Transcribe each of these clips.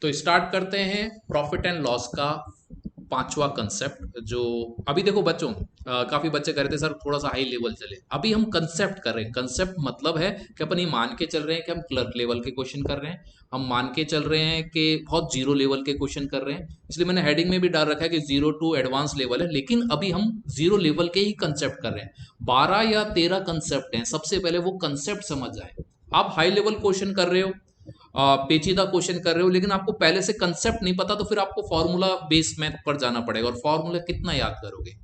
तो स्टार्ट करते हैं प्रॉफिट एंड लॉस का पांचवा कंसेप्ट। जो अभी देखो बच्चों, काफी बच्चे कह रहे थे सर थोड़ा सा हाई लेवल चले। अभी हम कंसेप्ट कर रहे हैं। कंसेप्ट मतलब है कि अपन ये मान के चल रहे हैं कि हम क्लर्क लेवल के क्वेश्चन कर रहे हैं, हम मान के चल रहे हैं कि बहुत जीरो लेवल के क्वेश्चन कर रहे हैं। इसलिए मैंने हेडिंग में भी डाल रखा है कि जीरो टू एडवांस लेवल है, लेकिन अभी हम जीरो लेवल के ही कंसेप्ट कर रहे हैं। 12 या 13 कंसेप्ट हैं। सबसे पहले वो कंसेप्ट समझ जाए। आप हाई लेवल क्वेश्चन कर रहे हो, पेचीदा क्वेश्चन कर रहे हो, लेकिन आपको पहले से कंसेप्ट नहीं पता, तो फिर आपको फॉर्मूला बेस्ड मैथ पर जाना पड़ेगा। और फॉर्मूला कितना याद करोगे?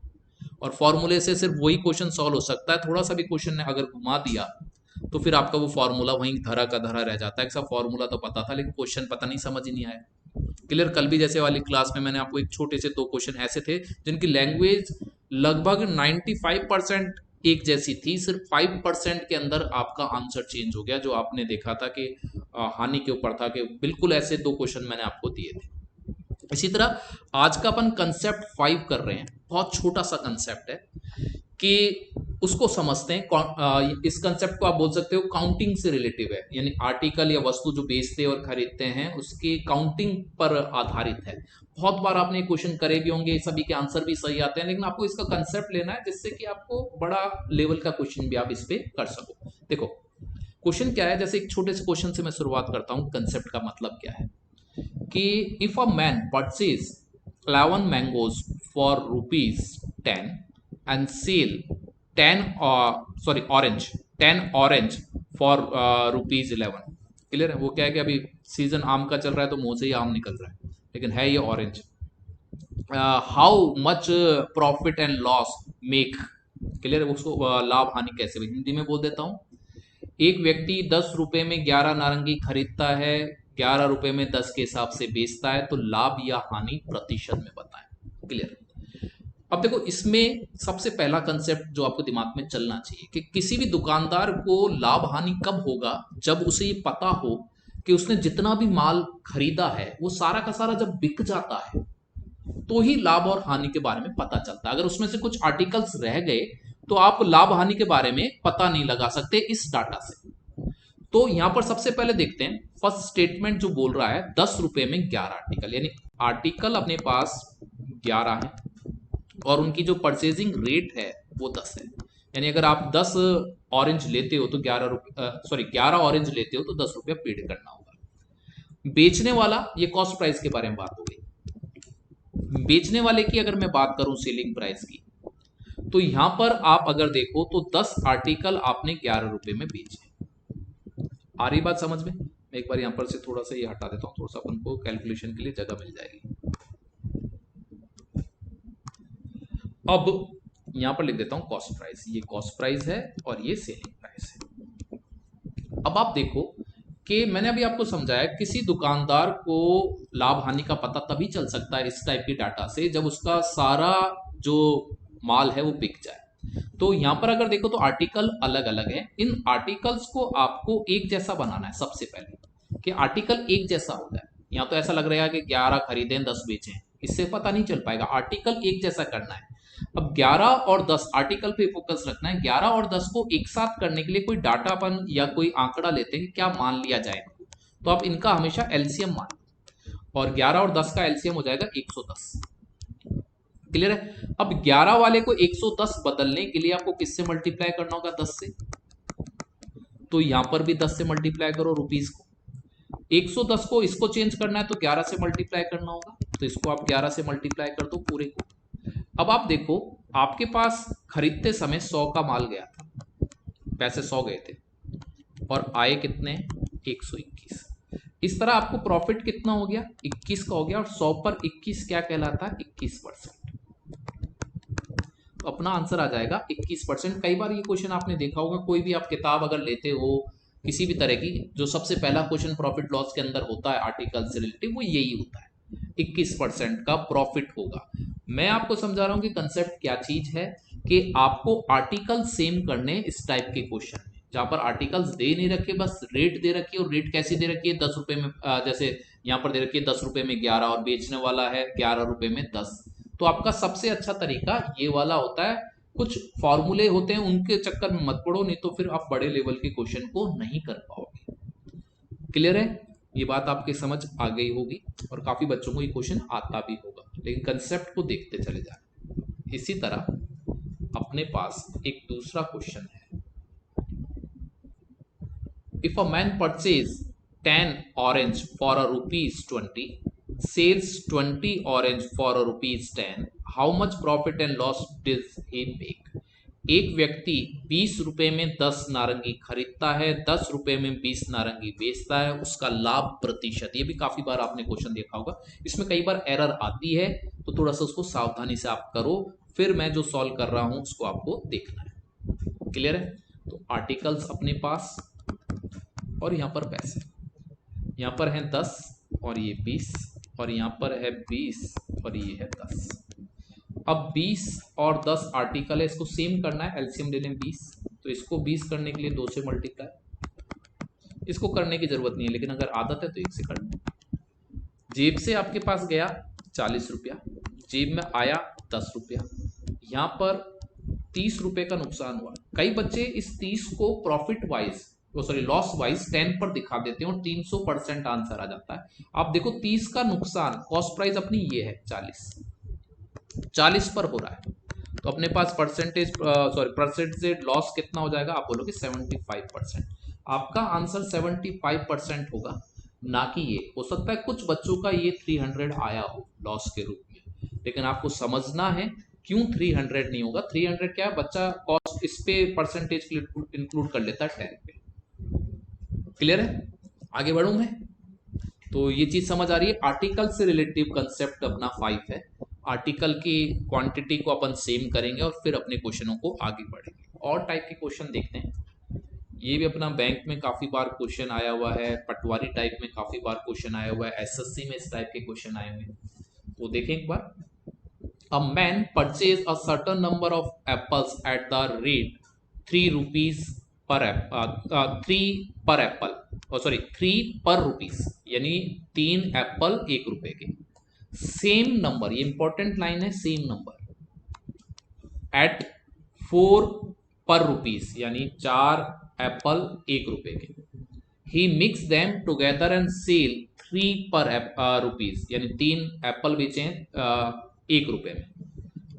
और फॉर्मूले से सिर्फ वही क्वेश्चन सॉल्व हो सकता है। थोड़ा सा भी क्वेश्चन ने अगर घुमा दिया तो फिर आपका वो फॉर्मूला वहीं धरा का धरा रह जाता है। सब फॉर्मूला तो पता था लेकिन क्वेश्चन पता नहीं, समझ ही नहीं आया। क्लियर? कल भी जैसे वाली क्लास में मैंने आपको एक छोटे से दो क्वेश्चन ऐसे थे जिनकी लैंग्वेज लगभग 95% एक जैसी थी, सिर्फ 5% के अंदर आपका आंसर चेंज हो गया। जो आपने देखा था कि हानि के ऊपर था, कि बिल्कुल ऐसे दो क्वेश्चन मैंने आपको दिए थे। इसी तरह आज का अपन कंसेप्ट 5 कर रहे हैं। बहुत छोटा सा कंसेप्ट है कि उसको समझते हैं। इस कंसेप्ट को आप बोल सकते हो काउंटिंग से रिलेटिव है, यानी आर्टिकल या वस्तु जो बेचते और खरीदते हैं उसकी काउंटिंग पर आधारित है। बहुत बार आपने क्वेश्चन करे भी होंगे, सभी के आंसर भी सही आते हैं, लेकिन आपको इसका कंसेप्ट लेना है जिससे कि आपको बड़ा लेवल का क्वेश्चन भी आप इस पे कर सको। देखो क्वेश्चन क्या है, जैसे एक छोटे से क्वेश्चन से मैं शुरुआत करता हूं। कंसेप्ट का मतलब क्या है कि if a man purchase 11 mangoes for ₹10 and sell 10 orange 10 orange for ₹11। Clear है? वो क्या है कि अभी सीजन आम का चल रहा है तो मुंह से ही आम निकल रहा है, लेकिन है ये orange. How much profit and loss make. Clear है? उसको लाभ हानि कैसे, हिंदी में बोल देता हूं। एक व्यक्ति 10 रुपए में 11 नारंगी खरीदता है, 11 रुपए में 10 के हिसाब से बेचता है, तो लाभ या हानि प्रतिशत में बताएं। क्लियर? अब देखो इसमें सबसे पहला कंसेप्ट जो आपको दिमाग में चलना चाहिए कि किसी भी दुकानदार को लाभ हानि कब होगा, जब उसे ये पता हो कि उसने जितना भी माल खरीदा है वो सारा का सारा जब बिक जाता है तो ही लाभ और हानि के बारे में पता चलता है। अगर उसमें से कुछ आर्टिकल्स रह गए तो आप लाभ हानि के बारे में पता नहीं लगा सकते इस डाटा से। तो यहां पर सबसे पहले देखते हैं फर्स्ट स्टेटमेंट जो बोल रहा है 10 रुपए में 11 आर्टिकल, यानी आर्टिकल अपने पास 11 है और उनकी जो परचेजिंग रेट है वो 10 है। यानी अगर आप 10 ऑरेंज लेते हो तो 11 रुपये, सॉरी 11 ऑरेंज लेते हो तो 10 रुपया पेड करना होगा। बेचने वाला, ये कॉस्ट प्राइस के बारे में बात हो गई। बेचने वाले की अगर मैं बात करूं सेलिंग प्राइस की, तो यहां पर आप अगर देखो तो 10 आर्टिकल आपने 11 रुपए में बेचे। आ रही बात समझ में? मैं एक बार यहां पर से थोड़ा सा ये हटा देता हूं, थोड़ा सा अपन को कैलकुलेशन के लिए जगह मिल जाएगी। अब यहां पर लिख देता हूं कॉस्ट प्राइस। ये कॉस्ट प्राइस है और ये सेलिंग प्राइस है। अब आप देखो कि मैंने अभी आपको समझाया किसी दुकानदार को लाभ हानि का पता तभी चल सकता है इस टाइप के डाटा से जब उसका सारा जो माल है वो बिक जाए। तो यहां पर अगर देखो तो आर्टिकल अलग अलग है। इन आर्टिकल्स को आपको एक जैसा बनाना है सबसे पहले, कि आर्टिकल एक जैसा हो जाए। यहां तो ऐसा लग रहा है कि 11 खरीदे 10 बेचे, इससे पता नहीं चल पाएगा। आर्टिकल एक जैसा करना है। अब 11 और 10 आर्टिकल पे फोकस रखना है। 11 और 10 को एक साथ करने के लिए कोई डाटापन या कोई आंकड़ा लेते हैं कि क्या मान लिया जाए, तो आप इनका हमेशा एलसीएम मान, और 11 और 10 का एलसीएम हो जाएगा 110। क्लियर है? अब 11 वाले को 110 बदलने के लिए आपको किससे मल्टीप्लाई करना होगा? 10 से। तो यहां पर भी 10 से मल्टीप्लाई करो रुपीस को। 110 को इसको चेंज करना है तो 11 से मल्टीप्लाई करना होगा, तो इसको आप 11 से मल्टीप्लाई कर दो पूरे को। अब आप देखो आपके पास खरीदते समय 100 का माल गया था, पैसे 100 गए थे, और आए कितने? 121। इस तरह आपको प्रॉफिट कितना हो गया? 21 का हो गया। और 100 पर 21 क्या कहलाता है? 21%। तो अपना आंसर आ जाएगा 21%। कई बार ये क्वेश्चन आपने देखा होगा, कोई भी आप किताब अगर लेते हो किसी भी तरह की, जो सबसे पहला क्वेश्चन प्रॉफिट लॉस के अंदर होता है आर्टिकल से रिलेटिव, वो यही होता है, 21% का प्रॉफिट होगा। मैं आपको समझा रहा हूं कि कंसेप्ट क्या चीज है, कि आपको आर्टिकल सेम करने इस टाइप के क्वेश्चन में, जहां पर आर्टिकल्स दे नहीं रखे, बस रेट दे रखी है। और रेट कैसी दे रखी है? 10 रुपए में, जैसे यहां पर दे रखी है 10 रुपए में 11 और बेचने वाला है 11 रुपए में 10। तो आपका सबसे अच्छा तरीका ये वाला होता है। कुछ फॉर्मूले होते हैं उनके चक्कर में मत पड़ो, नहीं तो फिर आप बड़े लेवल के क्वेश्चन को नहीं कर पाओगे। क्लियर है? ये बात आपके समझ आ गई होगी और काफी बच्चों को ये क्वेश्चन आता भी होगा, लेकिन कंसेप्ट को देखते चले जाए। इसी तरह अपने पास एक दूसरा क्वेश्चन है। If a man purchase 10 orange for a ₹20, sells 20 orange for a ₹10, how much profit and loss did he make? एक व्यक्ति 20 रुपए में 10 नारंगी खरीदता है, 10 रुपए में 20 नारंगी बेचता है, उसका लाभ प्रतिशत। ये भी काफी बार आपने क्वेश्चन देखा होगा, इसमें कई बार एरर आती है, तो थोड़ा सा उसको सावधानी से आप करो, फिर मैं जो सॉल्व कर रहा हूं उसको आपको देखना है। क्लियर है? तो आर्टिकल्स अपने पास और यहां पर पैसे, यहां पर है 10 और ये 20 और यहां पर है 20 और ये है 10। अब 20 और 10 आर्टिकल है, इसको सेम करना है, एलसीएम ले लें 20, तो इसको 20 करने के लिए 2 से मल्टीप्लाई, इसको करने की जरूरत नहीं है, लेकिन अगर आदत है तो 1 से करना। जेब से आपके पास गया 40 रुपया, जेब में आया 10 रुपया, यहां पर 30 रुपए का नुकसान हुआ। कई बच्चे इस 30 को profit wise sorry loss wise 10 पर दिखा देते हैं और 300% आंसर आ जाता है। आप देखो 30 का नुकसान, कॉस्ट प्राइस अपनी ये है 40 पर हो रहा है, तो अपने पास परसेंटेज लॉस कितना हो जाएगा? आप बोलोगे 75%। आपका आंसर 75% होगा, ना कि ये। हो सकता है कुछ बच्चों का ये 300 आया हो लॉस के रूप में, लेकिन आपको समझना है क्यों 300 नहीं होगा। 300 क्या है, बच्चा कॉस्ट इस पे परसेंटेज इंक्लूड कर लेता है 10 पे। क्लियर है? आगे बढ़ूं मैं, तो ये चीज समझ आ रही है। आर्टिकल से रिलेटिव कंसेप्ट अपना 5 है। आर्टिकल की क्वांटिटी को अपन सेम करेंगे और फिर अपने क्वेश्चनों को आगे बढ़ेंगे। और टाइप के क्वेश्चन देखते हैं। ये भी अपना बैंक में काफी बार क्वेश्चन आया हुआ है, पटवारी टाइप में काफी बार क्वेश्चन आया हुआ है, एसएससी में इस टाइप के क्वेश्चन आए हुए हैं, तो देखें एक बार। A man purchase a certain number of apples at the rate 3 rupees per apple, 3 per rupees, यानी 3 एप्पल 1 रुपए के। सेम नंबर, ये इंपॉर्टेंट लाइन है, same number at 4 per rupees, यानी 4 एप्पल 1 रुपए के। He mix them together and sell 3 per rupees, यानी 3 Apple बेचे 1 रुपए में।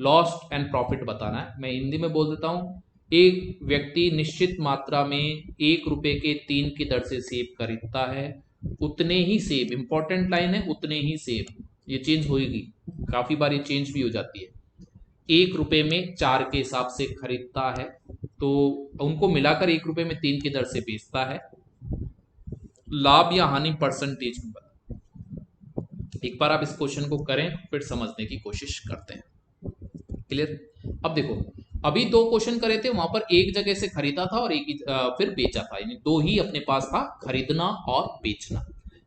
लॉस्ट एंड प्रॉफिट बताना है। मैं हिंदी में बोल देता हूं। एक व्यक्ति निश्चित मात्रा में 1 रुपए के 3 की दर से सेब खरीदता है, उतने ही सेब, इंपॉर्टेंट लाइन है, उतने ही सेब, ये चेंज होगी, काफी बार ये चेंज भी हो जाती है। 1 रुपए में 4 के हिसाब से खरीदता है, तो उनको मिलाकर 1 रुपए में 3 की दर से बेचता है। लाभ या हानि परसेंटेज में बता। एक बार आप इस क्वेश्चन को करें, फिर समझने की कोशिश करते हैं। क्लियर? अब देखो, अभी 2 क्वेश्चन करे थे, वहां पर एक जगह से खरीदा था और एक ही फिर बेचा था, यानी 2 ही अपने पास था, खरीदना और बेचना।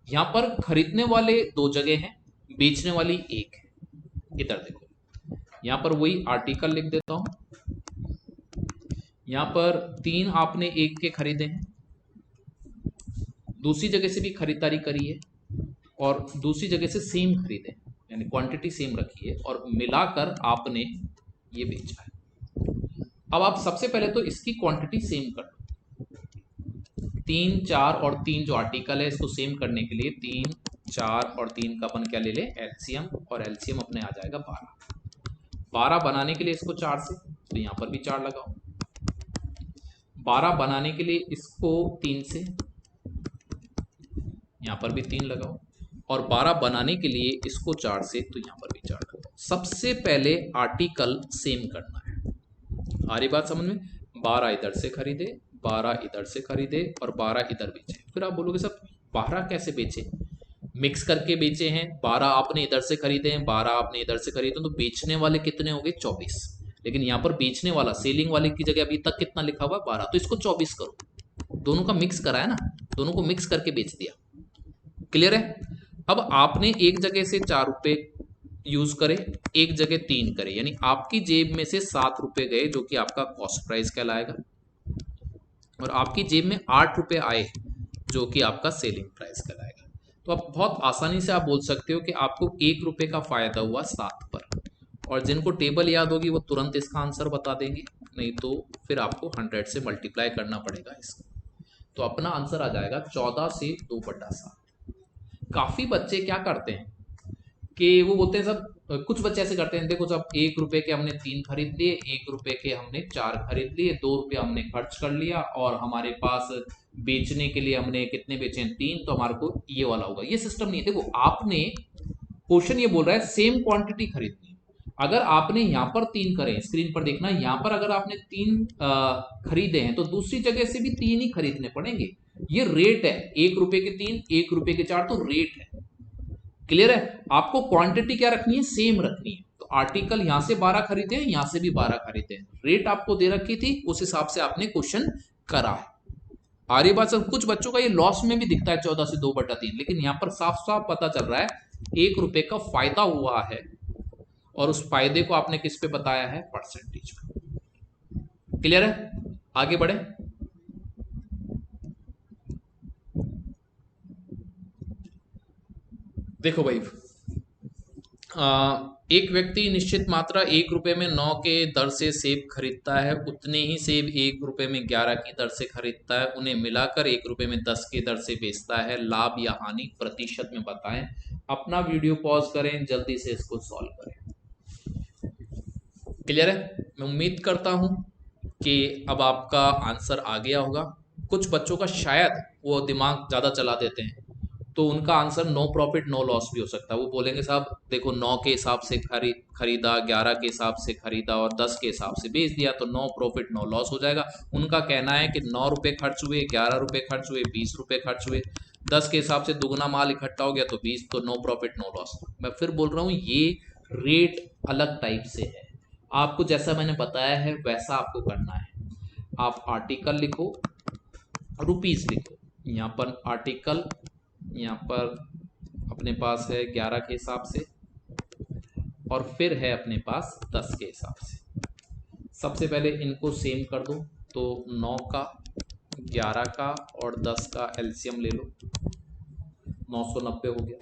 यहां पर खरीदने वाले 2 जगह हैं, बेचने वाली 1 है। इधर देखो, यहां पर वही आर्टिकल लिख देता हूं। यहां पर 3 आपने 1 के खरीदे हैं, दूसरी जगह से भी खरीदारी करी है और दूसरी जगह से सेम खरीदे, यानी क्वांटिटी सेम रखी है और मिलाकर आपने ये बेचा है। अब आप सबसे पहले तो इसकी क्वांटिटी सेम कर दो। 3, 4 और 3 जो आर्टिकल है, इसको सेम करने के लिए 3, 4 और 3 का अपन क्या ले ले? एलसीएम, और एलसीएम अपने आ जाएगा 12। 12 बनाने के लिए इसको 4 से, तो यहां पर भी 4 लगाओ। 12 बनाने के लिए इसको 3 से, यहां पर भी 3 लगाओ, और 12 बनाने के लिए इसको 4 से, तो यहां पर भी 4 लगाओ। सबसे पहले आर्टिकल सेम करना है। आ रही बात समझ में? 12 इधर से खरीदे, 12 इधर से खरीदे और 12 इधर बेचे। फिर आप बोलोगे सर 12 कैसे बेचे? मिक्स करके बेचे हैं। 12 आपने इधर से खरीदे हैं, 12 आपने इधर से खरीदे, तो बेचने वाले कितने हो गए? 24। लेकिन यहाँ पर बेचने वाला, सेलिंग वाले की जगह अभी तक कितना लिखा हुआ है? 12, तो इसको 24 करो। दोनों का मिक्स करा है ना, दोनों को मिक्स करके बेच दिया। क्लियर है? अब आपने एक जगह से 4 रुपए यूज करे, एक जगह 3 करे, यानी आपकी जेब में से 7 रुपए गए, जो कि आपका कॉस्ट प्राइस कहलाएगा, और आपकी जेब में 8 रुपए आए, जो कि आपका सेलिंग प्राइस कहलाएगा। तो अब बहुत आसानी से आप बोल सकते हो कि आपको 1 रुपए का फायदा हुआ 7 पर, और जिनको टेबल याद होगी वो तुरंत इसका आंसर बता देंगे, नहीं तो फिर आपको 100 से मल्टीप्लाई करना पड़ेगा इसका। तो अपना आंसर आ जाएगा 14 से 2/7। काफी बच्चे क्या करते हैं कि वो बोलते हैं सब, कुछ बच्चे ऐसे करते हैं, देखो सब 1 रुपए के हमने 3 खरीद लिए, 1 रुपए के हमने 4 खरीद लिए, 2 रुपया हमने खर्च कर लिया और हमारे पास बेचने के लिए हमने कितने बेचे हैं, 3, तो हमारे को ये वाला होगा। ये सिस्टम नहीं है। देखो आपने, क्वेश्चन ये बोल रहा है सेम क्वांटिटी खरीदनी है। अगर आपने यहाँ पर 3 करे, स्क्रीन पर देखना, यहाँ पर अगर आपने 3 खरीदे हैं तो दूसरी जगह से भी 3 ही खरीदने पड़ेंगे। ये रेट है, 1 रुपए के 3, 1 रुपए के 4, तो रेट है। क्लियर है? आपको क्वांटिटी क्या रखनी है, सेम रखनी है। तो आर्टिकल यहां से 12 खरीदे, यहां से भी 12 खरीदे, रेट आपको दे रखी थी, उस हिसाब से आपने क्वेश्चन करा है। आ रही बात? सब कुछ बच्चों का ये लॉस में भी दिखता है 14 से 2/3, लेकिन यहां पर साफ साफ पता चल रहा है 1 रुपए का फायदा हुआ है और उस फायदे को आपने किस पे बताया है, परसेंटेज पे। क्लियर है? आगे बढ़े। देखो भाई, एक व्यक्ति निश्चित मात्रा 1 रुपए में 9 के दर से सेब खरीदता है, उतने ही सेब 1 रुपए में 11 की दर से खरीदता है, उन्हें मिलाकर 1 रुपए में 10 की दर से बेचता है। लाभ या हानि प्रतिशत में बताएं। अपना वीडियो पॉज करें, जल्दी से इसको सॉल्व करें। क्लियर है? मैं उम्मीद करता हूं कि अब आपका आंसर आ गया होगा। कुछ बच्चों का शायद वो दिमाग ज़्यादा चला देते हैं, तो उनका answer no profit no loss भी हो सकता है। वो बोलेंगे साहब देखो 9 के हिसाब से खरीदा, 11 के हिसाब से खरीदा और 10 के हिसाब से बेच दिया, तो नो प्रॉफिट नो लॉस हो जाएगा। उनका कहना है कि 9 रुपए खर्च हुए, 11 रुपए खर्च हुए, 20 रुपए खर्च हुए, 10 के हिसाब से दुगना माल इकट्ठा हो गया तो 20, तो नो प्रॉफिट नो लॉस। मैं फिर बोल रहा हूँ, ये रेट अलग टाइप से है। आपको जैसा मैंने बताया है वैसा आपको करना है। आप आर्टिकल लिखो, रुपीस लिखो, यहाँ पर आर्टिकल, यहाँ पर अपने पास है 11 के हिसाब से और फिर है अपने पास 10 के हिसाब से। सबसे पहले इनको सेम कर दो, तो 9 का, 11 का और 10 का एलसीएम ले लो, 990 हो गया।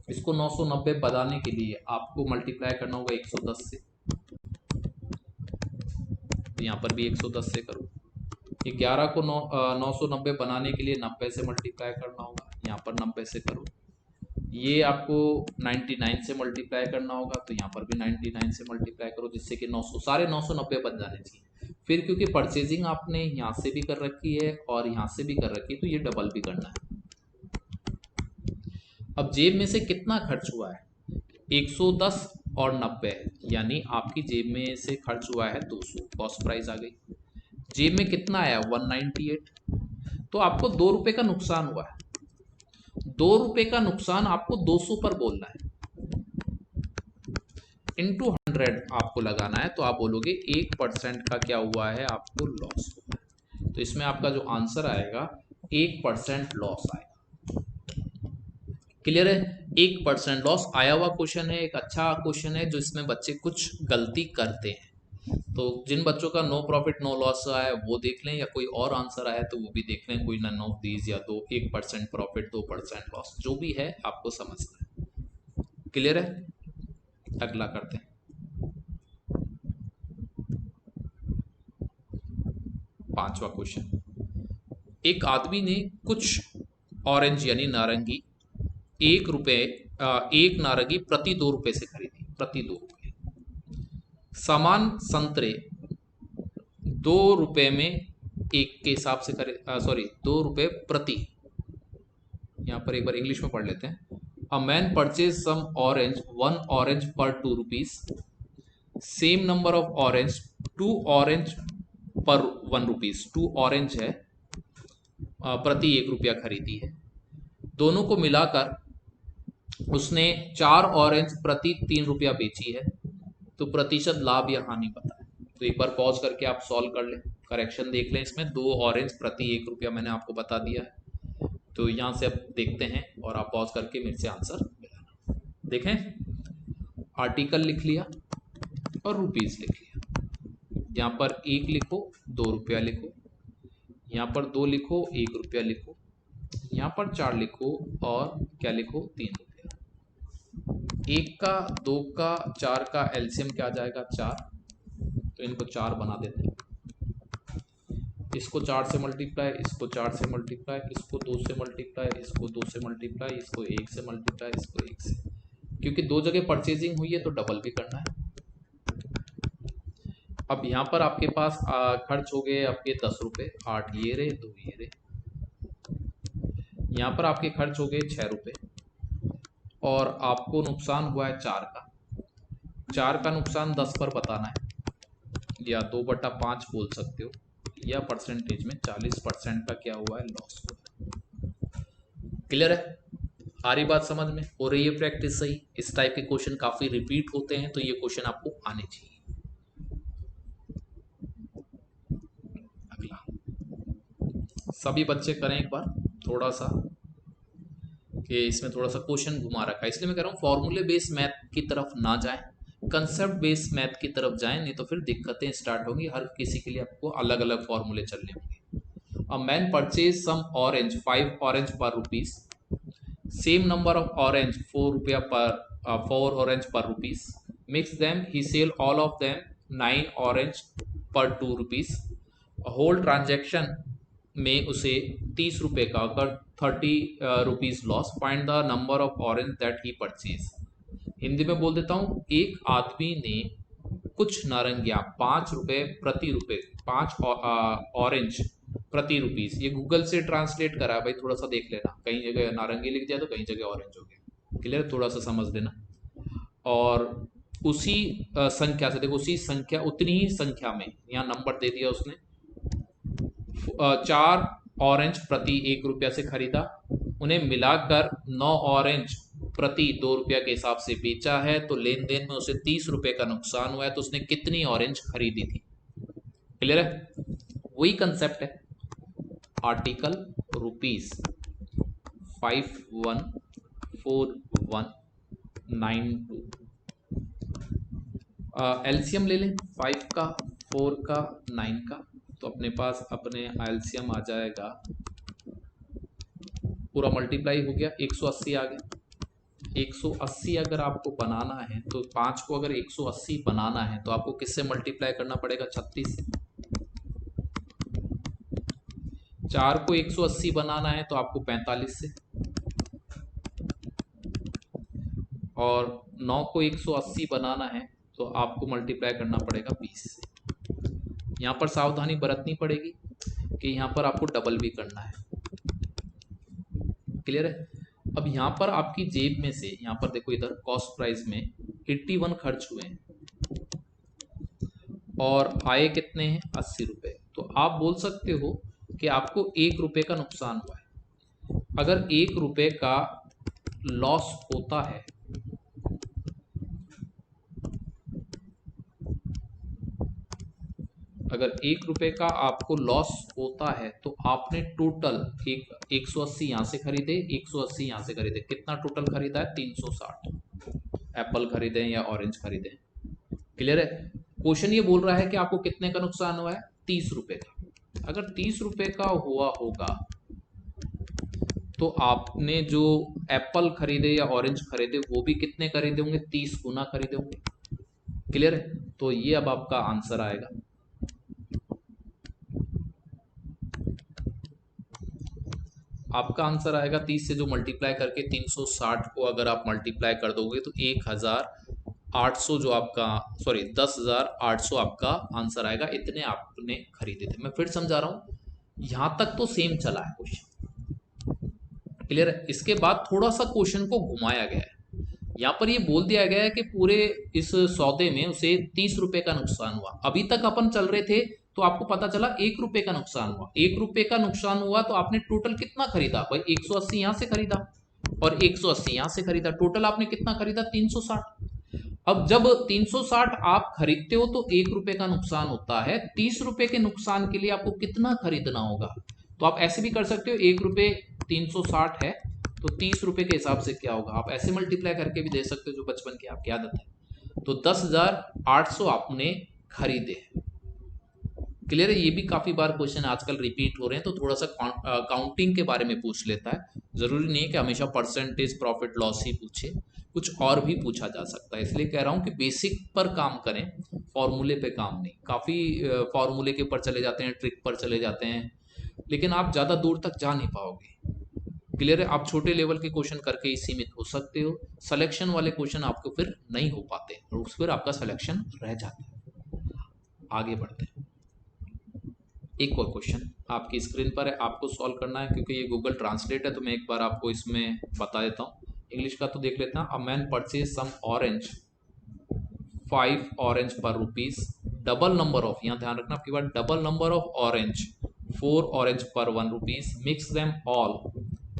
इसको 990 बनाने के लिए आपको मल्टीप्लाई करना होगा 110 से, तो यहाँ पर भी 110 से करो। ये 11 को 990 बनाने के लिए 90 से मल्टीप्लाई करना होगा, यहाँ पर 90 से करो। ये आपको 99 से मल्टीप्लाई करना होगा, तो यहाँ पर भी 99 से मल्टीप्लाई करो, जिससे कि 900, सारे 990 बन जाने चाहिए। फिर क्योंकि परचेजिंग आपने यहाँ से भी कर रखी है और यहाँ से भी कर रखी है, तो ये डबल भी करना है। अब जेब में से कितना खर्च हुआ है, 110 और 90, यानी आपकी जेब में से खर्च हुआ है 200, कॉस्ट प्राइस आ गई। जेब में कितना आया, 198, तो आपको 2 रुपए का नुकसान हुआ है। 2 रुपए का नुकसान आपको 200 पर बोलना है, इंटू 100 आपको लगाना है, तो आप बोलोगे 1% का क्या हुआ है, आपको लॉस हुआ है। तो इसमें आपका जो आंसर आएगा 1% लॉस आएगा। क्लियर है? 1% लॉस आया हुआ क्वेश्चन है, एक अच्छा क्वेश्चन है जो इसमें बच्चे कुछ गलती करते हैं। तो जिन बच्चों का नो प्रॉफिट नो लॉस आया है वो देख लें, या कोई और आंसर आया तो वो भी देख लें, कोई नन ऑफ दीज, या 1% प्रॉफिट 2% लॉस, जो भी है आपको समझना है। क्लियर है? अगला करते हैं। 5वां क्वेश्चन। एक आदमी ने कुछ ऑरेंज यानी नारंगी 1 नारंगी प्रति 2 रुपए से खरीदी, प्रति 2 रुपए। सामान संतरे 2 रुपए में 1 के हिसाब से सॉरी 2 रुपए प्रति, यहाँ पर एक बार इंग्लिश में पढ़ लेते हैं। A man purchase some orange, 1 orange पर 2 rupees, same number of orange, 2 orange पर 1 रुपीज, 2 ऑरेंज है प्रति 1 रुपया खरीदी है। दोनों को मिलाकर उसने 4 ऑरेंज प्रति 3 रुपया बेची है, तो प्रतिशत लाभ या हानि बताएं। तो एक बार पॉज करके आप सॉल्व कर लें, करेक्शन देख लें। इसमें 2 ऑरेंज प्रति 1 रुपया मैंने आपको बता दिया है, तो यहाँ से अब देखते हैं और आप पॉज करके मेरे से आंसर मिलाना। देखें, आर्टिकल लिख लिया और रुपीज लिख लिया। यहाँ पर 1 लिखो, 2 रुपया लिखो, यहाँ पर 2 लिखो, 1 रुपया लिखो, यहाँ पर 4 लिखो और क्या लिखो, 3 रुपया। 1 का, 2 का, 4 का एलसीएम क्या आ जाएगा, 4, तो इनको 4 बना देते हैं। इसको 4 से मल्टीप्लाई, इसको 4 से मल्टीप्लाई, इसको 2 से मल्टीप्लाई, इसको 2 से मल्टीप्लाई, इसको 1 से मल्टीप्लाई, इसको 1 से, क्योंकि दो जगह परचेजिंग हुई है तो डबल भी करना है। अब यहाँ पर आपके पास खर्च हो गए आपके 10 रुपये, 8 ये रहे, 2 ये रहे। यहाँ पर आपके खर्च हो गए 6 रुपये और आपको नुकसान हुआ है 4 का। 4 का नुकसान 10 पर बताना है, या 2/5 बोल सकते हो, या परसेंटेज में 40% का क्या हुआ है, लॉस हुआ है। क्लियर है? आ रही बात समझ में? हो रही है प्रैक्टिस सही? इस टाइप के क्वेश्चन काफी रिपीट होते हैं, तो ये क्वेश्चन आपको आने चाहिए। अगला सभी बच्चे करें एक बार थोड़ा सा, कि इसमें थोड़ा सा क्वेश्चन घुमा रखा है, इसलिए मैं कह रहा हूँ फॉर्मूले बेस्ड मैथ की तरफ ना जाएं, कंसेप्ट बेस्ड मैथ की तरफ जाएं, नहीं तो फिर दिक्कतें स्टार्ट होंगी। हर किसी के लिए आपको अलग अलग फॉर्मूले चलने होंगे। A man purchase some orange 5 orange पर rupees, same number of orange 4 orange पर rupees, mix them, he sell all of them 9 orange पर 2 रुपीज। होल ट्रांजेक्शन में उसे 30 रुपए का अगर 30 rupees loss, find the number of orange that he purchase. Hindi में बोल देता हूँ, एक आदमी ने कुछ नारंगियां 5 रुपए प्रति रुपए, 5 ऑरेंज प्रति रुपीज, ये गूगल से ट्रांसलेट करा है भाई, थोड़ा सा देख लेना, कहीं जगह नारंगी लिख दिया तो कहीं जगह ऑरेंज हो गया। क्लियर? थोड़ा सा समझ लेना। और उसी संख्या से देखो, उसी संख्या, उतनी ही संख्या में, यहाँ नंबर दे दिया उसने, 4 ऑरेंज प्रति 1 रुपया से खरीदा, उन्हें मिलाकर 9 ऑरेंज प्रति 2 रुपया के हिसाब से बेचा है, तो लेन देन में उसे 30 रुपए का नुकसान हुआ है, तो उसने कितनी ऑरेंज खरीदी थी? क्लियर है? वही कंसेप्ट है, आर्टिकल रुपीज 514192। एलसीएम ले लें 5 का, 4 का, 9 का, तो अपने पास अपने एलसीएम आ जाएगा, पूरा मल्टीप्लाई हो गया, 180 आ गया। 180 अगर आपको बनाना है तो 5 को अगर 180 बनाना है तो आपको किससे मल्टीप्लाई करना पड़ेगा? 36 से। 4 को 180 बनाना है तो आपको 45 से, और 9 को 180 बनाना है तो आपको मल्टीप्लाई करना पड़ेगा 20 से। यहाँ पर सावधानी बरतनी पड़ेगी कि यहाँ पर आपको डबल भी करना है। क्लियर है? अब यहाँ पर आपकी जेब में से, यहाँ पर देखो इधर कॉस्ट प्राइस में 81 खर्च हुए हैं और आए कितने हैं? 80 रुपए। तो आप बोल सकते हो कि आपको 1 रुपए का नुकसान हुआ है। अगर 1 रुपए का लॉस होता है, अगर 1 रुपए का आपको लॉस होता है तो आपने टोटल 180 यहाँ से खरीदे, 180 यहाँ से खरीदे, कितना टोटल खरीदा है? 360 एप्पल खरीदे या ऑरेंज खरीदे। क्लियर है? क्वेश्चन ये बोल रहा है कि आपको कितने का नुकसान हुआ है? 30 रुपए का। अगर 30 रुपए का हुआ होगा तो आपने जो एप्पल खरीदे या ऑरेंज खरीदे वो भी कितने खरीदे होंगे? 30 गुना खरीदे होंगे। क्लियर है? तो ये अब आपका आंसर आएगा। आपका आंसर आएगा 30 से जो मल्टीप्लाई करके 360 को अगर आप मल्टीप्लाई कर दोगे तो 1800 जो आपका, सॉरी 10,800 आपका आंसर आएगा। इतने आपने खरीदे थे। मैं फिर समझा रहा हूं, यहां तक तो सेम चला है क्वेश्चन। क्लियर है? इसके बाद थोड़ा सा क्वेश्चन को घुमाया गया है। यहाँ पर ये बोल दिया गया है कि पूरे इस सौदे में उसे 30 रुपए का नुकसान हुआ। अभी तक अपन चल रहे थे तो आपको पता चला 1 रुपए का नुकसान हुआ। 1 रुपए का नुकसान हुआ तो आपने टोटल कितना खरीदा भाई? 180 यहां से खरीदा और 180 यहां से खरीदा, टोटल आपने कितना खरीदा? 360। अब जब 360 आप खरीदते हो तो 1 रुपए का नुकसान होता है। 30 रुपए के नुकसान के लिए आपको कितना खरीदना होगा? तो आप ऐसे भी कर सकते हो, 1 रुपए 360 है तो 30 रुपए के हिसाब से क्या होगा, आप ऐसे मल्टीप्लाई करके भी दे सकते हो, जो बचपन की आपकी आदत है। तो 10,800 आपने खरीदे। क्लियर है? ये भी काफी बार क्वेश्चन आजकल रिपीट हो रहे हैं, तो थोड़ा सा काउंटिंग के बारे में पूछ लेता है। जरूरी नहीं है कि हमेशा परसेंटेज प्रॉफिट लॉस ही पूछे, कुछ और भी पूछा जा सकता है। इसलिए कह रहा हूं कि बेसिक पर काम करें, फॉर्मूले पे काम नहीं, काफ़ी फॉर्मूले के ऊपर चले जाते हैं, ट्रिक पर चले जाते हैं, लेकिन आप ज़्यादा दूर तक जा नहीं पाओगे। क्लियर है? आप छोटे लेवल के क्वेश्चन करके ही सीमित हो सकते हो, सिलेक्शन वाले क्वेश्चन आपको फिर नहीं हो पाते और उस पर आपका सिलेक्शन रह जाता है। आगे बढ़ते हैं। एक और क्वेश्चन आपकी स्क्रीन पर है, आपको सॉल्व करना है, क्योंकि ये गूगल ट्रांसलेट है तो मैं एक बार आपको इसमें बता देता हूँ। इंग्लिश का तो देख लेते हैं। A man purchase some orange 5 orange पर रुपीज, डबल नंबर ऑफ, यहाँ ध्यान रखना आपकी बात, double number of orange 4 orange पर 1 rupees, mix them all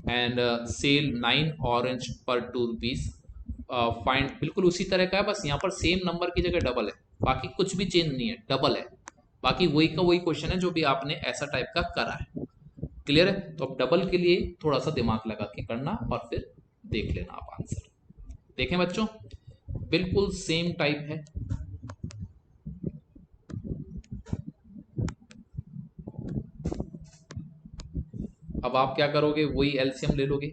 and sell 9 orange पर 2 रुपीज, फाइंड। बिल्कुल उसी तरह का है, बस यहाँ पर सेम नंबर की जगह डबल है, बाकी कुछ भी चेंज नहीं है, डबल है। बाकी वही का वही क्वेश्चन है जो भी आपने ऐसा टाइप का करा है। क्लियर है? तो अब डबल के लिए थोड़ा सा दिमाग लगा के करना और फिर देख लेना आप आंसर। देखें बच्चों, बिल्कुल सेम टाइप है। अब आप क्या करोगे, वही एलसीएम ले लोगे,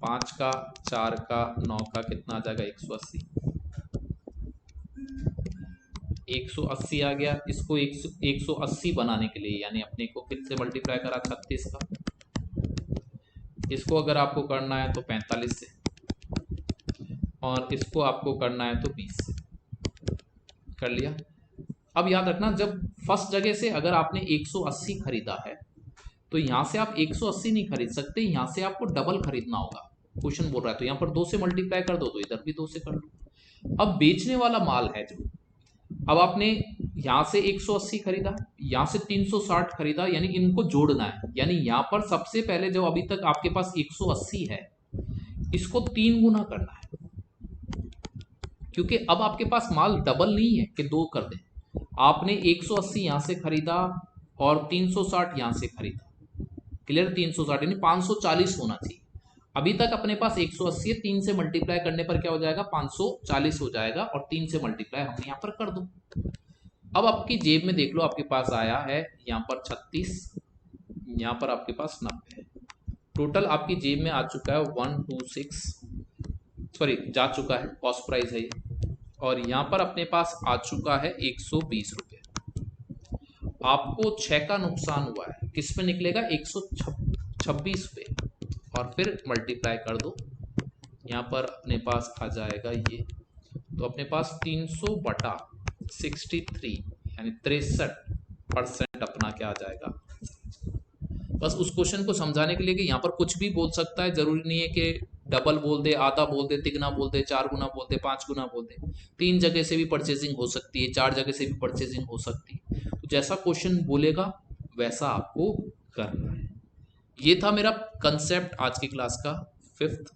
5 का 4 का 9 का कितना आ जाएगा, 180। 180 आ गया। इसको 180 बनाने के लिए यानी अपने को कितने मल्टीप्लाई करा, 36 का। इसको अगर आपको करना है तो 45 से, और इसको आपको करना है तो 20 से। कर लिया। अब याद रखना, जब फर्स्ट जगह से अगर आपने 180 खरीदा है तो यहां से आप 180 नहीं खरीद सकते, यहां से आपको डबल खरीदना होगा। क्वेश्चन बोल रहा है तो यहां पर 2 से मल्टीप्लाई कर दो, तो इधर भी 2 से कर लो। अब बेचने वाला माल है जो, अब आपने यहां से 180 खरीदा, यहां से 360 खरीदा, यानी इनको जोड़ना है। यानी यहां पर सबसे पहले जो अभी तक आपके पास 180 है, इसको 3 गुना करना है, क्योंकि अब आपके पास माल डबल नहीं है कि 2 कर दें। आपने 180 यहां से खरीदा और 360 यहां से खरीदा। क्लियर? 360 यानी 540 होना चाहिए। अभी तक अपने पास 180 है, 3 से मल्टीप्लाई करने पर क्या हो जाएगा, 540 हो जाएगा, और 3 से मल्टीप्लाई हमने यहाँ पर कर दो। अब आपकी जेब में देख लो, आपके पास आया है यहाँ पर 36, यहाँ पर आपके पास 90 है। टोटल आपकी जेब में आ चुका है 126, सॉरी जा चुका है, कॉस्ट प्राइस है ये, और यहाँ पर अपने पास आ चुका है 120 रुपये। आपको 6 का नुकसान हुआ है, किस पे निकलेगा, 126 पे, और फिर मल्टीप्लाई कर दो। यहाँ पर अपने पास आ जाएगा ये, तो अपने पास 300/63 यानी 63% अपना क्या आ जाएगा। बस उस क्वेश्चन को समझाने के लिए कि यहाँ पर कुछ भी बोल सकता है, जरूरी नहीं है कि डबल बोल दे, आधा बोल दे, तिगुना बोल दे, 4 गुना बोल दे, 5 गुना बोल दे। 3 जगह से भी परचेजिंग हो सकती है, 4 जगह से भी परचेजिंग हो सकती है। तो जैसा क्वेश्चन बोलेगा वैसा आपको करना है। ये था मेरा कंसेप्ट आज की क्लास का 5th।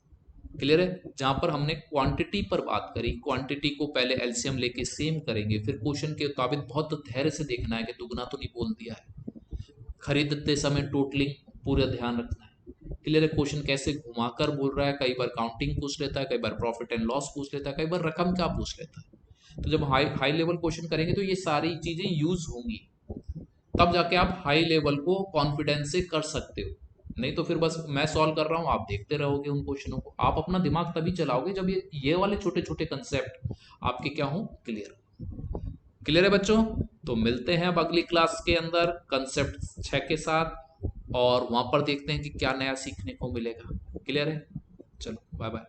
क्लियर है? जहां पर हमने क्वांटिटी पर बात करी, क्वांटिटी को पहले एलसीएम लेके सेम करेंगे, फिर क्वेश्चन के मुताबिक बहुत धैर्य से देखना है कि दुगना तो नहीं बोल दिया है। खरीदते समय टोटलिंग पूरा ध्यान रखना है। क्लियर है? क्वेश्चन कैसे घुमाकर बोल रहा है, कई बार काउंटिंग पूछ लेता है, कई बार प्रॉफिट एंड लॉस पूछ लेता है, कई बार रकम क्या पूछ लेता है। तो जब हाई लेवल क्वेश्चन करेंगे तो ये सारी चीजें यूज होंगी, तब जाके आप हाई लेवल को कॉन्फिडेंस से कर सकते हो। नहीं तो फिर बस मैं सॉल्व कर रहा हूँ, आप देखते रहोगे उन क्वेश्चनों को। आप अपना दिमाग तभी चलाओगे जब ये वाले छोटे छोटे कंसेप्ट आपके क्या हो, क्लियर। क्लियर है बच्चों? तो मिलते हैं अब अगली क्लास के अंदर कंसेप्ट 6 के साथ, और वहां पर देखते हैं कि क्या नया सीखने को मिलेगा। क्लियर है? चलो बाय बाय।